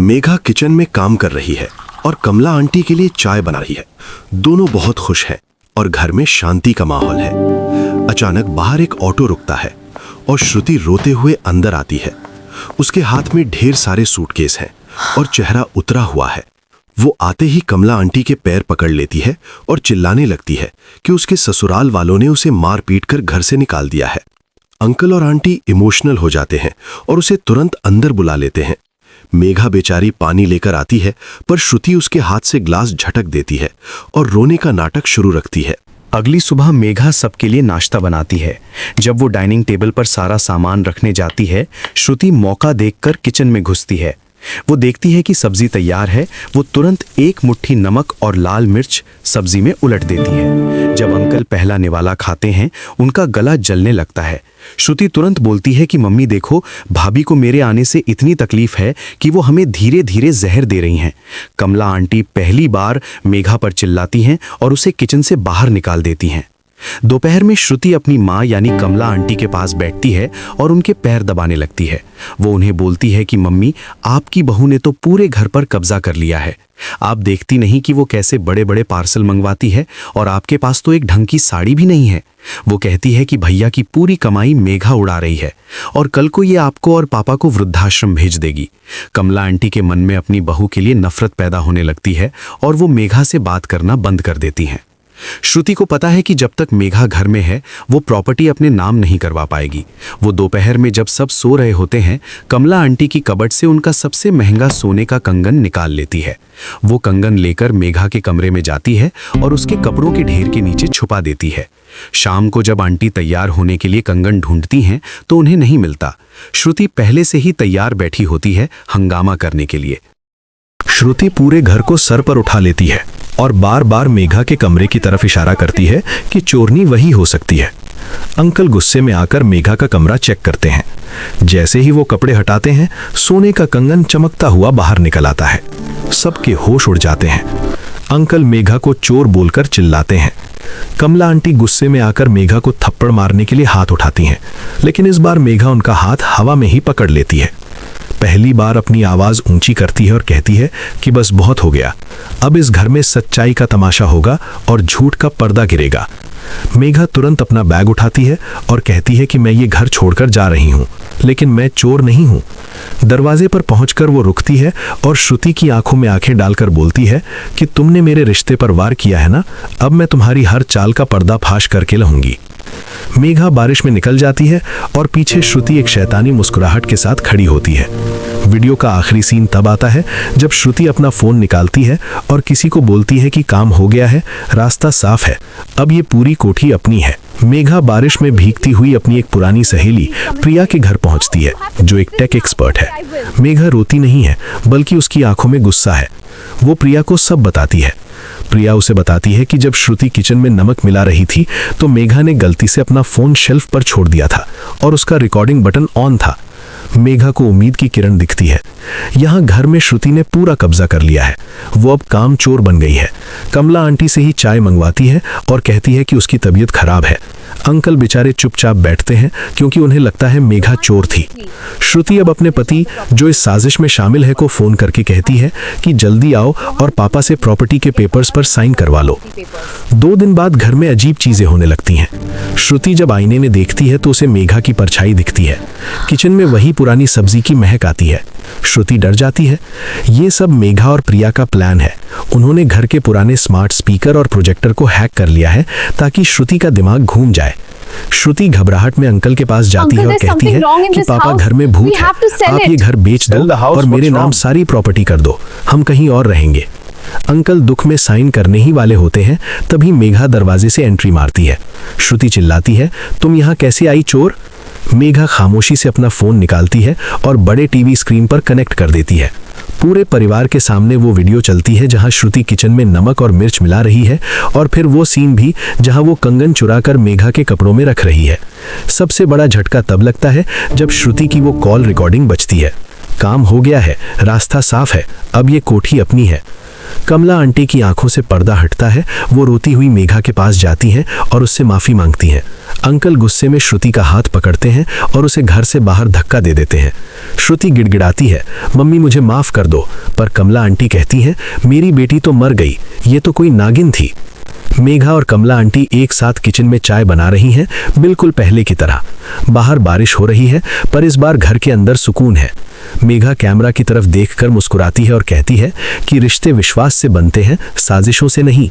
Megha kitchen में काम कर रही है और कमला आंटी के लिए चाय बना रही है। दोनों बहुत खुश हैं और घर में शांति का माहौल है। अचानक बाहर एक ऑटो रुकता है और श्रुति रोते हुए अंदर आती है। उसके हाथ में ढेर सारे सूटकेस हैं और चेहरा उतरा हुआ है। वो आते ही कमला आंटी के पैर पकड़ लेती है और चिल्लाने लगती है कि उसके ससुराल वालों ने उसे मार पीट कर घर से निकाल दिया है। अंकल और आंटी इमोशनल हो जाते हैं और उसे तुरंत अंदर बुला लेते हैं। मेघा बेचारी पानी लेकर आती है, पर श्रुति उसके हाथ से ग्लास झटक देती है और रोने का नाटक शुरू रखती है। अगली सुबह मेघा सबके लिए नाश्ता बनाती है। जब वो डाइनिंग टेबल पर सारा सामान रखने जाती है, श्रुति मौका देखकर किचन में घुसती है। वो देखती है कि सब्जी तैयार है। वो तुरंत एक मुट्ठी नमक और लाल मिर्च सब्जी में उलट देती है। जब अंकल पहला निवाला खाते हैं, उनका गला जलने लगता है। श्रुति तुरंत बोलती है कि मम्मी देखो, भाभी को मेरे आने से इतनी तकलीफ है कि वो हमें धीरे धीरे जहर दे रही हैं। कमला आंटी पहली बार मेघा पर चिल्लाती हैं और उसे किचन से बाहर निकाल देती हैं। दोपहर में श्रुति अपनी माँ यानी कमला आंटी के पास बैठती है और उनके पैर दबाने लगती है। वो उन्हें बोलती है कि मम्मी, आपकी बहू ने तो पूरे घर पर कब्जा कर लिया है। आप देखती नहीं कि वो कैसे बड़े बड़े पार्सल मंगवाती है, और आपके पास तो एक ढंग की साड़ी भी नहीं है। वो कहती है कि भैया की पूरी कमाई मेघा उड़ा रही है और कल को ये आपको और पापा को वृद्धाश्रम भेज देगी। कमला आंटी के मन में अपनी बहू के लिए नफरत पैदा होने लगती है और वो मेघा से बात करना बंद कर देती हैं। श्रुति को पता है कि जब तक मेघा घर में है, वो प्रॉपर्टी अपने नाम नहीं करवा पाएगी। वो दोपहर में जब सब सो रहे होते हैं, कमला आंटी की कबर्ड से उनका सबसे महंगा सोने का कंगन निकाल लेती है। वो कंगन लेकर मेघा के कमरे में जाती है और उसके कपड़ों के ढेर के नीचे छुपा देती है। शाम को जब आंटी तैयार होने के लिए कंगन ढूंढती हैं तो उन्हें नहीं मिलता। श्रुति पहले से ही तैयार बैठी होती है हंगामा करने के लिए। श्रुति पूरे घर को सर पर उठा लेती है और बार बार मेघा के कमरे की तरफ इशारा करती है कि चोरनी वही हो सकती है। अंकल गुस्से में आकर मेघा का कमरा चेक करते हैं। जैसे ही वो कपड़े हटाते हैं, सोने का कंगन चमकता हुआ बाहर निकल आता है। सबके होश उड़ जाते हैं। अंकल मेघा को चोर बोलकर चिल्लाते हैं। कमला आंटी गुस्से में आकर मेघा को थप्पड़ मारने के लिए हाथ उठाती हैं, लेकिन इस बार मेघा उनका हाथ हवा में ही पकड़ लेती है। पहली बार अपनी आवाज ऊंची करती है और कहती है कि बस बहुत हो गया, अब इस घर में सच्चाई का तमाशा होगा और झूठ का पर्दा गिरेगा। मेघा तुरंत अपना बैग उठाती है और कहती है कि मैं ये घर छोड़कर जा रही हूँ, लेकिन मैं चोर नहीं हूँ। दरवाजे पर पहुंचकर वो रुकती है और श्रुति की आंखों में आंखें डालकर बोलती है कि तुमने मेरे रिश्ते पर वार किया है ना, अब मैं तुम्हारी हर चाल का पर्दाफाश करके रहूंगी। मेघा बारिश में निकल जाती है और पीछे श्रुति एक शैतानी मुस्कुराहट के साथ खड़ी होती है। वीडियो का आखिरी सीन तब आता है जब श्रुति अपना फोन निकालती है और किसी को बोलती है कि काम हो गया है, रास्ता साफ है, अब ये पूरी कोठी अपनी है। मेघा बारिश में भीगती हुई अपनी एक पुरानी सहेली प्रिया के घर पहुंचती है, जो एक टेक एक्सपर्ट है। मेघा रोती नहीं है, बल्कि उसकी आंखों में गुस्सा है। वो प्रिया को सब बताती है। प्रिया उसे बताती है कि जब श्रुति किचन में नमक मिला रही थी तो मेघा ने गलती से अपना फोन शेल्फ पर छोड़ दिया था और उसका रिकॉर्डिंग बटन ऑन था। मेघा को उम्मीद की किरण दिखती है। यहाँ घर में श्रुति ने पूरा कब्जा कर लिया है। वो अब काम चोर बन गई है। कमला आंटी से ही चाय मंगवाती है और कहती है कि उसकी तबीयत खराब है। अंकल बेचारे चुपचाप बैठते हैं क्योंकि उन्हें लगता है मेघा चोर थी। श्रुति अब अपने पति, जो इस साजिश में शामिल है, को फोन करके कहती है कि जल्दी आओ और पापा से प्रॉपर्टी के पेपर्स पर साइन करवा लो। 2 दिन बाद घर में अजीब चीजें होने लगती हैं। श्रुति जब आईने में देखती है तो उसे मेघा की परछाई दिखती है। किचन में वही पुरानी सब्जी की महक आती है। श्रुति डर जाती है। ये सब मेघा और प्रिया का प्लान है। उन्होंने घर के पुराने स्मार्ट स्पीकर और प्रोजेक्टर को हैक कर लिया है ताकि श्रुति का दिमाग घूम जाए। श्रुति घबराहट में अंकल के पास जाती है और कहती है कि पापा, घर में भूत है, आप ये घर बेच दो और मेरे नाम सारी प्रॉपर्टी कर दो, हम कहीं और रहेंगे। अंकल दुख में साइन करने ही वाले होते हैं, तभी मेघा दरवाजे से एंट्री मारती है। श्रुति चिल्लाती है, तुम यहाँ कैसे आई चोर? मेघा खामोशी से अपना फोन निकालती है और बड़े टीवी स्क्रीन पर कनेक्ट कर देती है। पूरे परिवार के सामने वो वीडियो चलती है जहां श्रुति किचन में नमक और मिर्च मिला रही है, और फिर वो सीन भी जहां वो कंगन चुराकर मेघा के कपड़ों में रख रही है। सबसे बड़ा झटका तब लगता है जब श्रुति की वो कॉल रिकॉर्डिंग बजती है। काम हो गया है, रास्ता साफ है, अब ये कोठी अपनी है। कमला आंटी की आंखों से पर्दा हटता है। वो रोती हुई मेघा के पास जाती हैं और उससे माफी मांगती हैं। अंकल गुस्से में श्रुति का हाथ पकड़ते हैं और उसे घर से बाहर धक्का दे देते हैं। श्रुति गिड़गिड़ाती है, मम्मी मुझे माफ कर दो, पर कमला आंटी कहती हैं, मेरी बेटी तो मर गई, ये तो कोई नागिन थी। मेघा और कमला आंटी एक साथ किचन में चाय बना रही हैं, बिल्कुल पहले की तरह। बाहर बारिश हो रही है, पर इस बार घर के अंदर सुकून है। मेघा कैमरा की तरफ देखकर मुस्कुराती है और कहती है कि रिश्ते विश्वास से बनते हैं, साजिशों से नहीं।